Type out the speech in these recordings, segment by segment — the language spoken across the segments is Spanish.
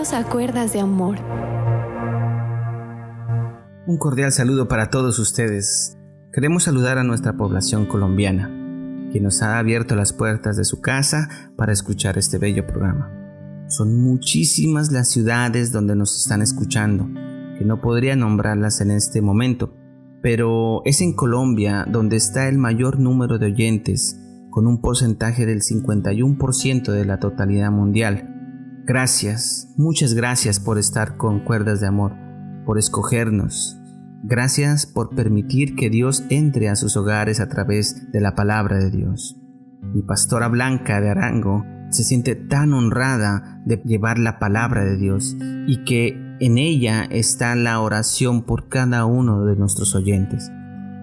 Bienvenidos a Cuerdas de Amor. Un cordial saludo para todos ustedes. Queremos saludar a nuestra población colombiana, que nos ha abierto las puertas de su casa para escuchar este bello programa. Son muchísimas las ciudades donde nos están escuchando, que no podría nombrarlas en este momento, pero es en Colombia donde está el mayor número de oyentes, con un porcentaje del 51% de la totalidad mundial. Gracias, muchas gracias por estar con Cuerdas de Amor, por escogernos. Gracias por permitir que Dios entre a sus hogares a través de la palabra de Dios. Mi pastora Blanca de Arango se siente tan honrada de llevar la palabra de Dios y que en ella está la oración por cada uno de nuestros oyentes.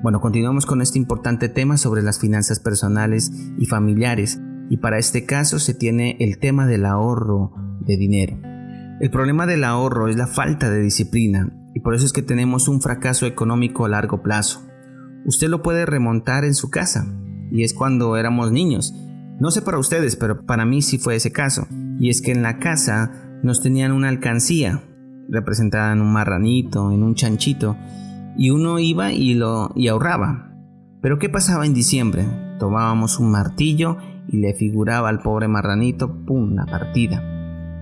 Bueno, continuamos con este importante tema sobre las finanzas personales y familiares, y para este caso se tiene el tema del ahorro de dinero. El problema del ahorro es la falta de disciplina, y por eso es que tenemos un fracaso económico a largo plazo. Usted lo puede remontar en su casa, y es cuando éramos niños. No sé para ustedes, pero para mí sí fue ese caso, y es que en la casa nos tenían una alcancía, representada en un marranito, en un chanchito, y uno iba y ahorraba. Pero ¿qué pasaba en diciembre? Tomábamos un martillo y le figuraba al pobre marranito, ¡pum!, la partida,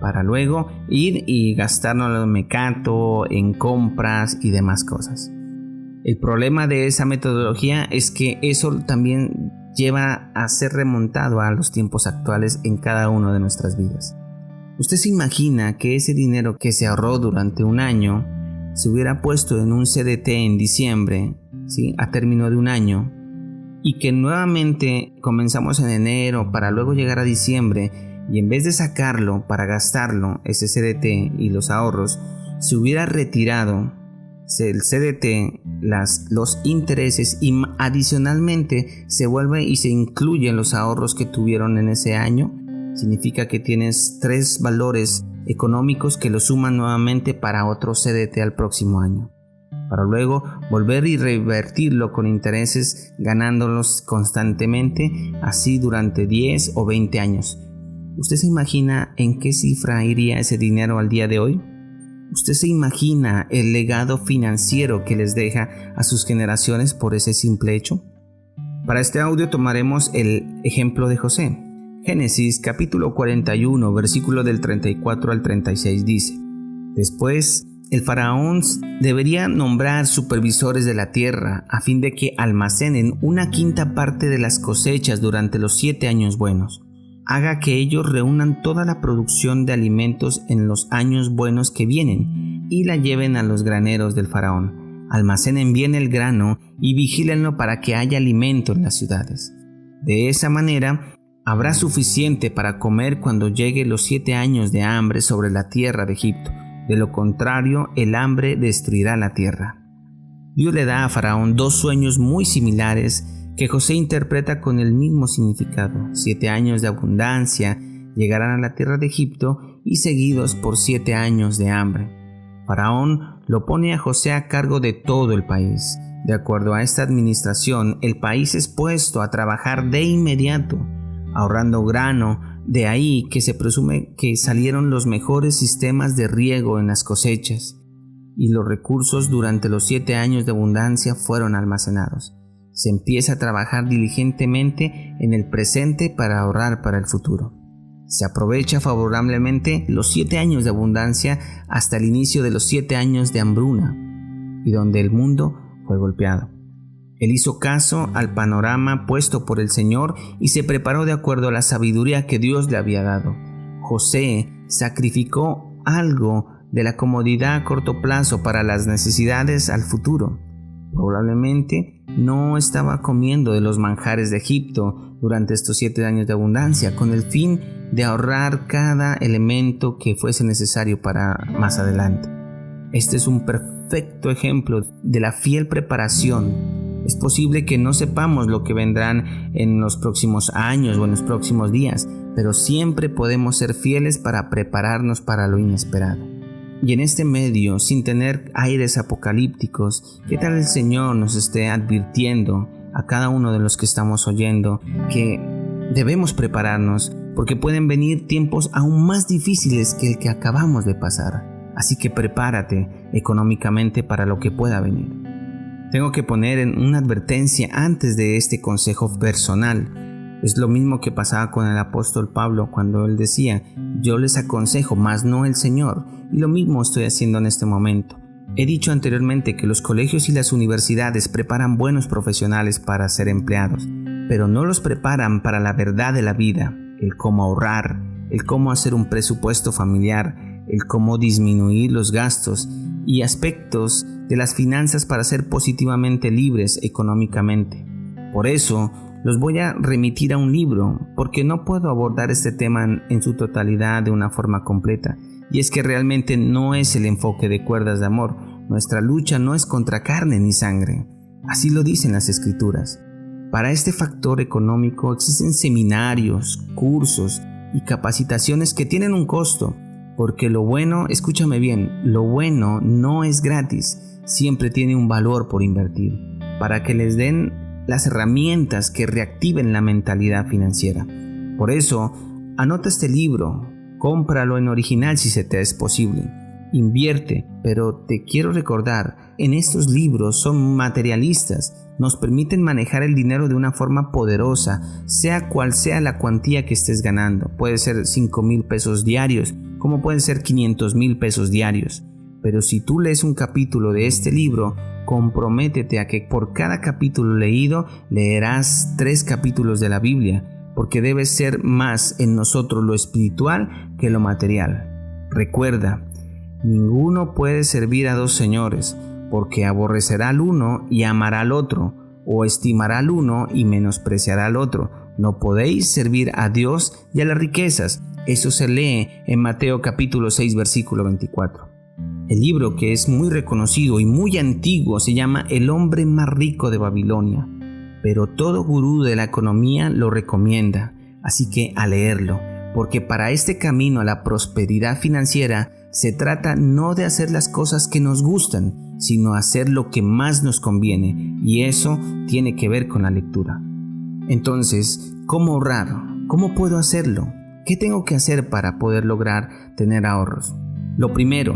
para luego ir y gastarnos en mecato, en compras y demás cosas. El problema de esa metodología es que eso también lleva a ser remontado a los tiempos actuales en cada una de nuestras vidas. ¿Usted se imagina que ese dinero que se ahorró durante un año se hubiera puesto en un CDT en diciembre, ¿sí?, a término de un año, y que nuevamente comenzamos en enero para luego llegar a diciembre y en vez de sacarlo para gastarlo, ese CDT y los ahorros, se hubiera retirado el CDT, los intereses, y adicionalmente se vuelve y se incluyen los ahorros que tuvieron en ese año? Significa que tienes 3 valores económicos que lo suman nuevamente para otro CDT al próximo año, para luego volver y revertirlo con intereses, ganándolos constantemente, así durante 10 o 20 años. ¿Usted se imagina en qué cifra iría ese dinero al día de hoy? ¿Usted se imagina el legado financiero que les deja a sus generaciones por ese simple hecho? Para este audio tomaremos el ejemplo de José. Génesis capítulo 41, versículo del 34 al 36 dice: Después, el faraón debería nombrar supervisores de la tierra a fin de que almacenen 1/5 parte de las cosechas durante los 7 años buenos. Haga que ellos reúnan toda la producción de alimentos en los años buenos que vienen y la lleven a los graneros del faraón. Almacenen bien el grano y vigílenlo para que haya alimento en las ciudades. De esa manera, habrá suficiente para comer cuando llegue los 7 años de hambre sobre la tierra de Egipto. De lo contrario, el hambre destruirá la tierra. Dios le da a Faraón 2 sueños muy similares que José interpreta con el mismo significado. 7 años de abundancia llegarán a la tierra de Egipto y seguidos por 7 años de hambre. Faraón lo pone a José a cargo de todo el país. De acuerdo a esta administración, el país es puesto a trabajar de inmediato, ahorrando grano. De ahí que se presume que salieron los mejores sistemas de riego en las cosechas, y los recursos durante los 7 años de abundancia fueron almacenados. Se empieza a trabajar diligentemente en el presente para ahorrar para el futuro. Se aprovecha favorablemente los 7 años de abundancia hasta el inicio de los 7 años de hambruna, y donde el mundo fue golpeado. Él hizo caso al panorama puesto por el Señor y se preparó de acuerdo a la sabiduría que Dios le había dado. José sacrificó algo de la comodidad a corto plazo para las necesidades al futuro. Probablemente no estaba comiendo de los manjares de Egipto durante estos 7 años de abundancia, con el fin de ahorrar cada elemento que fuese necesario para más adelante. Este es un perfecto ejemplo de la fiel preparación. Es posible que no sepamos lo que vendrán en los próximos años o en los próximos días, pero siempre podemos ser fieles para prepararnos para lo inesperado. Y en este medio, sin tener aires apocalípticos, ¿qué tal el Señor nos esté advirtiendo a cada uno de los que estamos oyendo que debemos prepararnos porque pueden venir tiempos aún más difíciles que el que acabamos de pasar. Así que prepárate económicamente para lo que pueda venir. Tengo que poner en una advertencia antes de este consejo personal. Es lo mismo que pasaba con el apóstol Pablo cuando él decía: yo les aconsejo, mas no el Señor. Y lo mismo estoy haciendo en este momento. He dicho anteriormente que los colegios y las universidades preparan buenos profesionales para ser empleados, pero no los preparan para la verdad de la vida, el cómo ahorrar, el cómo hacer un presupuesto familiar, el cómo disminuir los gastos y aspectos de las finanzas para ser positivamente libres económicamente. Por eso, los voy a remitir a un libro, porque no puedo abordar este tema en su totalidad de una forma completa. Y es que realmente no es el enfoque de Cuerdas de Amor. Nuestra lucha no es contra carne ni sangre. Así lo dicen las Escrituras. Para este factor económico existen seminarios, cursos y capacitaciones que tienen un costo. Porque lo bueno, escúchame bien, lo bueno no es gratis, siempre tiene un valor por invertir, para que les den las herramientas que reactiven la mentalidad financiera. Por eso, anota este libro, cómpralo en original si se te es posible, invierte, pero te quiero recordar, en estos libros son materialistas, nos permiten manejar el dinero de una forma poderosa, sea cual sea la cuantía que estés ganando. Puede ser 5,000 pesos diarios, como pueden ser 500,000 pesos diarios. Pero si tú lees un capítulo de este libro, comprométete a que por cada capítulo leído leerás 3 capítulos de la Biblia, porque debe ser más en nosotros lo espiritual que lo material. Recuerda, ninguno puede servir a 2 señores, porque aborrecerá al uno y amará al otro, o estimará al uno y menospreciará al otro. No podéis servir a Dios y a las riquezas. Eso se lee en Mateo capítulo 6, versículo 24. El libro, que es muy reconocido y muy antiguo, se llama El hombre más rico de Babilonia, pero todo gurú de la economía lo recomienda, así que a leerlo, porque para este camino a la prosperidad financiera se trata no de hacer las cosas que nos gustan, sino hacer lo que más nos conviene, y eso tiene que ver con la lectura. Entonces, ¿cómo ahorrar? ¿Cómo puedo hacerlo? ¿Qué tengo que hacer para poder lograr tener ahorros? Lo primero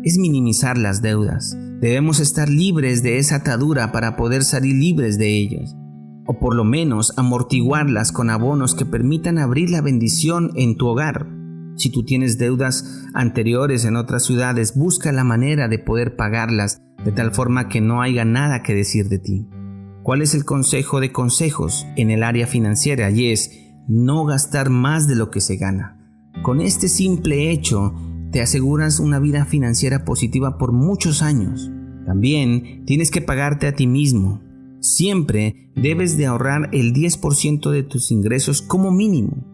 es minimizar las deudas. Debemos estar libres de esa atadura para poder salir libres de ellas, o por lo menos amortiguarlas con abonos que permitan abrir la bendición en tu hogar. Si tú tienes deudas anteriores en otras ciudades, busca la manera de poder pagarlas de tal forma que no haya nada que decir de ti. ¿Cuál es el consejo de consejos en el área financiera? Y es no gastar más de lo que se gana. Con este simple hecho, te aseguras una vida financiera positiva por muchos años. También tienes que pagarte a ti mismo. Siempre debes de ahorrar el 10% de tus ingresos como mínimo.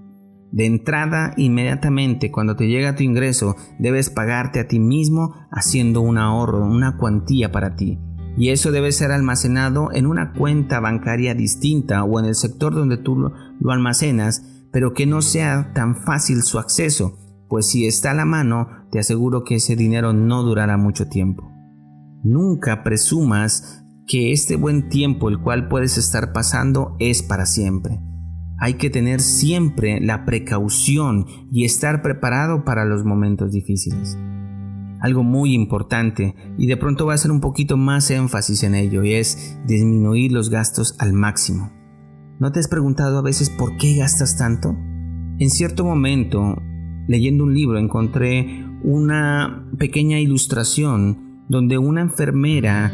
De entrada, inmediatamente cuando te llega tu ingreso, debes pagarte a ti mismo haciendo un ahorro, una cuantía para ti. Y eso debe ser almacenado en una cuenta bancaria distinta o en el sector donde tú lo almacenas, pero que no sea tan fácil su acceso, pues si está a la mano, te aseguro que ese dinero no durará mucho tiempo. Nunca presumas que este buen tiempo el cual puedes estar pasando es para siempre. Hay que tener siempre la precaución y estar preparado para los momentos difíciles. Algo muy importante, y de pronto va a hacer un poquito más énfasis en ello, y es disminuir los gastos al máximo. ¿No te has preguntado a veces por qué gastas tanto? En cierto momento, leyendo un libro, encontré una pequeña ilustración donde una enfermera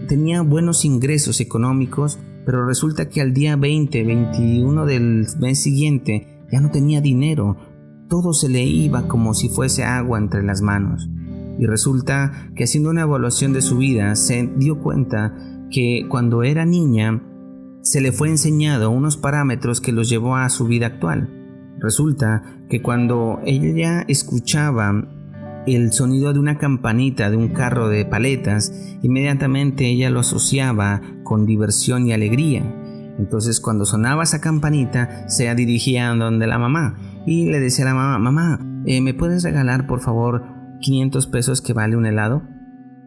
tenía buenos ingresos económicos, pero resulta que al día 21 del mes siguiente ya no tenía dinero. Todo se le iba como si fuese agua entre las manos. Y resulta que haciendo una evaluación de su vida se dio cuenta que cuando era niña se le fue enseñado unos parámetros que los llevó a su vida actual. Resulta que cuando ella escuchaba el sonido de una campanita de un carro de paletas, inmediatamente ella lo asociaba con diversión y alegría. Entonces cuando sonaba esa campanita se dirigía a donde la mamá y le decía a la mamá: mamá, ¿me puedes regalar por favor 500 pesos que vale un helado?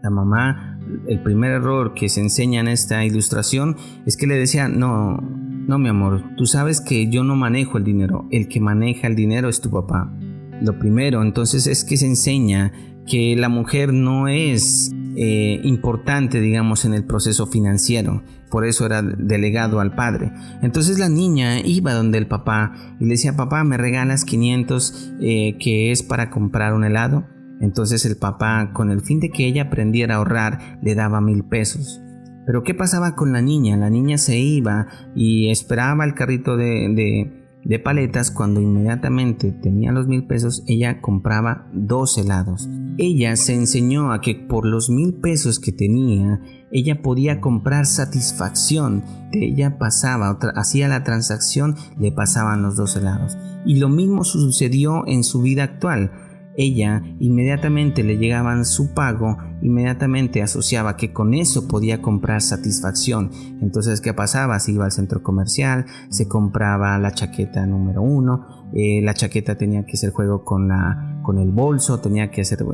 La mamá, el primer error que se enseña en esta ilustración es que le decía: no, No, mi amor, tú sabes que yo no manejo el dinero, el que maneja el dinero es tu papá. Lo primero, entonces, es que se enseña que la mujer no es importante, digamos, en el proceso financiero. Por eso era delegado al padre. Entonces la niña iba donde el papá y le decía: papá, ¿me regalas 500 que es para comprar un helado? Entonces el papá, con el fin de que ella aprendiera a ahorrar, le daba 1,000 pesos. Pero ¿qué pasaba con la niña? La niña se iba y esperaba el carrito de paletas. Cuando inmediatamente tenía los 1,000 pesos, ella compraba 2 helados. Ella se enseñó a que por los 1,000 pesos que tenía, ella podía comprar satisfacción. Ella hacía la transacción, le pasaban los 2 helados. Y lo mismo sucedió en su vida actual. Ella inmediatamente le llegaban su pago, inmediatamente asociaba que con eso podía comprar satisfacción. Entonces, ¿qué pasaba? Se iba al centro comercial, se compraba la chaqueta número 1, la chaqueta tenía que hacer juego con el bolso, tenía que hacer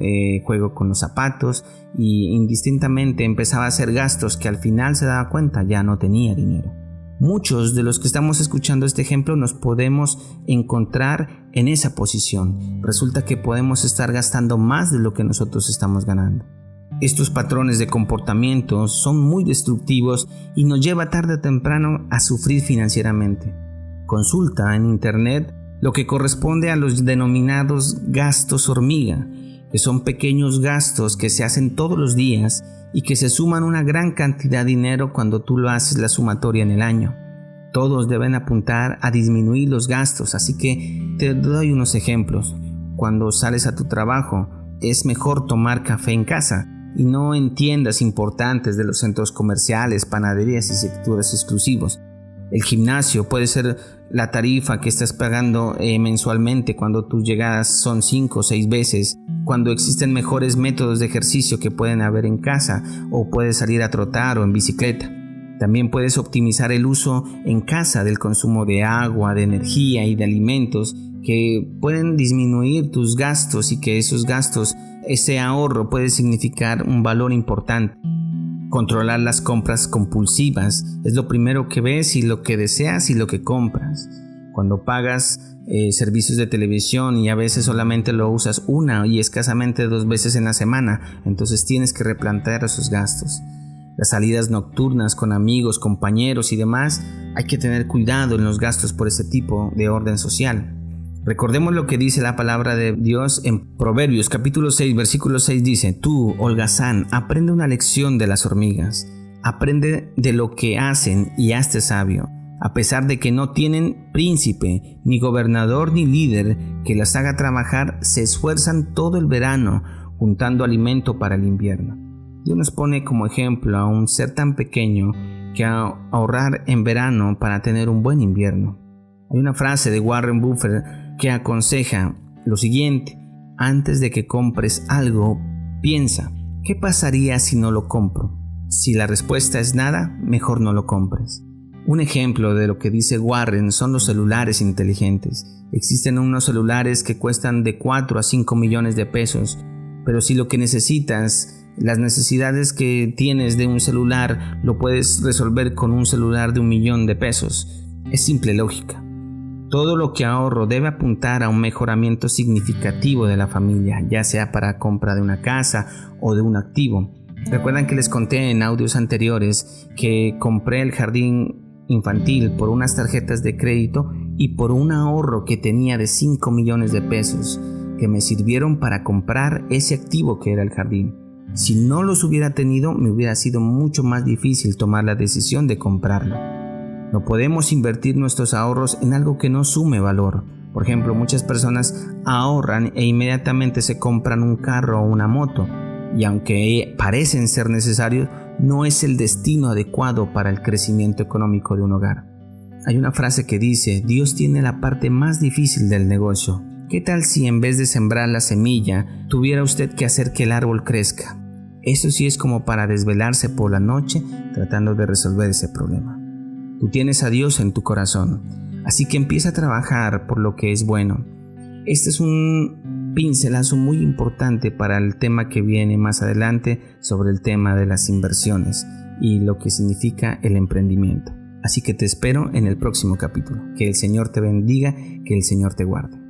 juego con los zapatos, y indistintamente empezaba a hacer gastos que al final se daba cuenta ya no tenía dinero. Muchos de los que estamos escuchando este ejemplo nos podemos encontrar en esa posición. Resulta que podemos estar gastando más de lo que nosotros estamos ganando. Estos patrones de comportamiento son muy destructivos y nos lleva tarde o temprano a sufrir financieramente. Consulta en internet lo que corresponde a los denominados gastos hormiga, que son pequeños gastos que se hacen todos los días y que se suman una gran cantidad de dinero cuando tú lo haces la sumatoria en el año. Todos deben apuntar a disminuir los gastos, así que te doy unos ejemplos. Cuando sales a tu trabajo, es mejor tomar café en casa y no en tiendas importantes de los centros comerciales, panaderías y sectores exclusivos. El gimnasio puede ser la tarifa que estás pagando mensualmente. Cuando tus llegadas son 5 o 6 veces, cuando existen mejores métodos de ejercicio que pueden haber en casa, o puedes salir a trotar o en bicicleta. También puedes optimizar el uso en casa del consumo de agua, de energía y de alimentos, que pueden disminuir tus gastos, y que esos gastos, ese ahorro puede significar un valor importante. Controlar las compras compulsivas es lo primero que ves y lo que deseas y lo que compras. Cuando pagas servicios de televisión y a veces solamente lo usas 1 y escasamente 2 veces en la semana, entonces tienes que replantear esos gastos. Las salidas nocturnas con amigos, compañeros y demás, hay que tener cuidado en los gastos por ese tipo de orden social. Recordemos lo que dice la palabra de Dios en Proverbios capítulo 6, versículo 6 dice: tú, holgazán, aprende una lección de las hormigas. Aprende de lo que hacen y hazte sabio. A pesar de que no tienen príncipe, ni gobernador, ni líder que las haga trabajar, se esfuerzan todo el verano juntando alimento para el invierno. Dios nos pone como ejemplo a un ser tan pequeño que ahorrar en verano para tener un buen invierno. Hay una frase de Warren Buffett que aconseja lo siguiente: antes de que compres algo, piensa, ¿qué pasaría si no lo compro? Si la respuesta es nada, mejor no lo compres. Un ejemplo de lo que dice Warren son los celulares inteligentes. Existen unos celulares que cuestan de 4 a 5 millones de pesos, pero si lo que necesitas, las necesidades que tienes de un celular, lo puedes resolver con un celular de 1 millón de pesos. Es simple lógica. Todo lo que ahorro debe apuntar a un mejoramiento significativo de la familia, ya sea para compra de una casa o de un activo. Recuerdan que les conté en audios anteriores que compré el jardín infantil por unas tarjetas de crédito y por un ahorro que tenía de 5 millones de pesos que me sirvieron para comprar ese activo que era el jardín. Si no los hubiera tenido, me hubiera sido mucho más difícil tomar la decisión de comprarlo. No podemos invertir nuestros ahorros en algo que no sume valor. Por ejemplo, muchas personas ahorran e inmediatamente se compran un carro o una moto, y aunque parecen ser necesarios, no es el destino adecuado para el crecimiento económico de un hogar. Hay una frase que dice: Dios tiene la parte más difícil del negocio. ¿Qué tal si en vez de sembrar la semilla, tuviera usted que hacer que el árbol crezca? Eso sí es como para desvelarse por la noche tratando de resolver ese problema. Tú tienes a Dios en tu corazón, así que empieza a trabajar por lo que es bueno. Este es un pincelazo muy importante para el tema que viene más adelante sobre el tema de las inversiones y lo que significa el emprendimiento. Así que te espero en el próximo capítulo. Que el Señor te bendiga, que el Señor te guarde.